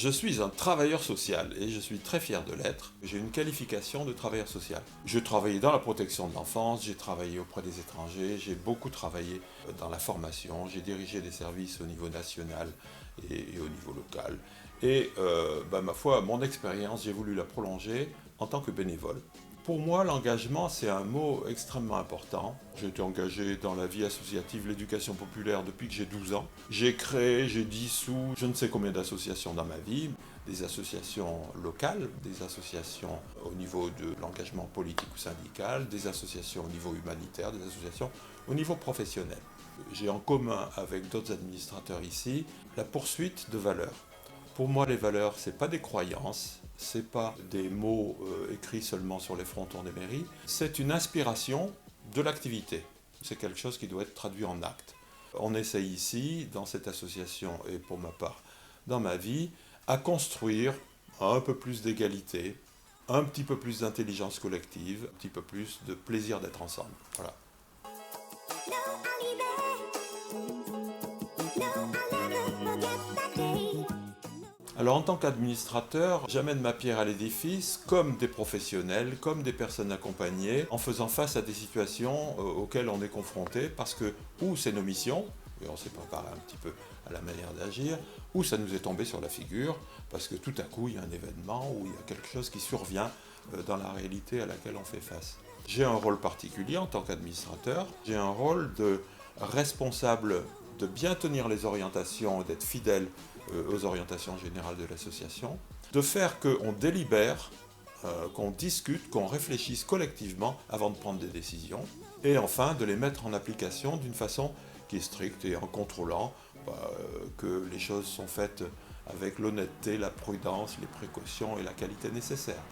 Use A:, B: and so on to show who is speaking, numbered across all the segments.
A: Je suis un travailleur social et je suis très fier de l'être. J'ai une qualification de travailleur social. Je travaillais dans la protection de l'enfance, j'ai travaillé auprès des étrangers, j'ai beaucoup travaillé dans la formation, j'ai dirigé des services au niveau national et au niveau local. Et ma foi, mon expérience, j'ai voulu la prolonger en tant que bénévole. Pour moi, l'engagement, c'est un mot extrêmement important. J'ai été engagé dans la vie associative, l'éducation populaire depuis que j'ai 12 ans. J'ai créé, j'ai dissous je ne sais combien d'associations dans ma vie, des associations locales, des associations au niveau de l'engagement politique ou syndical, des associations au niveau humanitaire, des associations au niveau professionnel. J'ai en commun avec d'autres administrateurs ici la poursuite de valeurs. Pour moi, les valeurs, ce n'est pas des croyances, ce n'est pas des mots écrits seulement sur les frontons des mairies, c'est une inspiration de l'activité. C'est quelque chose qui doit être traduit en actes. On essaye ici, dans cette association et pour ma part, dans ma vie, à construire un peu plus d'égalité, un petit peu plus d'intelligence collective, un petit peu plus de plaisir d'être ensemble. Voilà. Alors en tant qu'administrateur, j'amène ma pierre à l'édifice comme des professionnels, comme des personnes accompagnées, en faisant face à des situations auxquelles on est confronté, parce que ou c'est nos missions, et on s'est préparé un petit peu à la manière d'agir, ou ça nous est tombé sur la figure, parce que tout à coup il y a un événement ou il y a quelque chose qui survient dans la réalité à laquelle on fait face. J'ai un rôle particulier en tant qu'administrateur, j'ai un rôle de responsable de bien tenir les orientations, d'être fidèle aux orientations générales de l'association, de faire qu'on délibère, qu'on discute, qu'on réfléchisse collectivement avant de prendre des décisions, et enfin de les mettre en application d'une façon qui est stricte et en contrôlant que les choses sont faites avec l'honnêteté, la prudence, les précautions et la qualité nécessaire.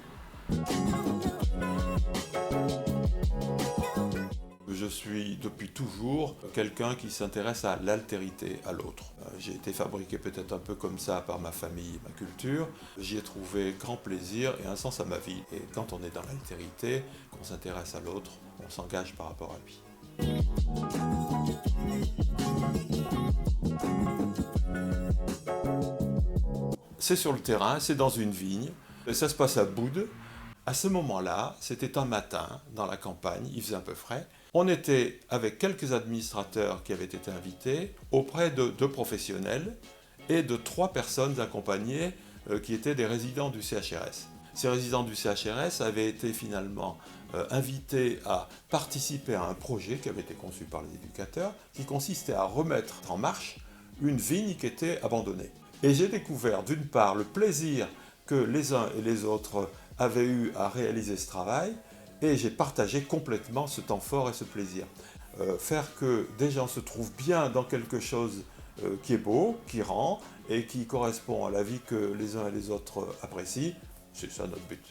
A: Je suis depuis toujours quelqu'un qui s'intéresse à l'altérité, à l'autre. J'ai été fabriqué peut-être un peu comme ça par ma famille et ma culture. J'y ai trouvé grand plaisir et un sens à ma vie. Et quand on est dans l'altérité, qu'on s'intéresse à l'autre, on s'engage par rapport à lui. C'est sur le terrain, c'est dans une vigne. Ça se passe à Boudes. À ce moment-là, c'était un matin dans la campagne, il faisait un peu frais. On était avec quelques administrateurs qui avaient été invités auprès de 2 professionnels et de 3 personnes accompagnées qui étaient des résidents du CHRS. Ces résidents du CHRS avaient été finalement invités à participer à un projet qui avait été conçu par les éducateurs qui consistait à remettre en marche une vigne qui était abandonnée. Et j'ai découvert d'une part le plaisir que les uns et les autres avaient eu à réaliser ce travail, et j'ai partagé complètement ce temps fort et ce plaisir. Faire que des gens se trouvent bien dans quelque chose qui est beau, qui rend, et qui correspond à la vie que les uns et les autres apprécient, c'est ça notre but.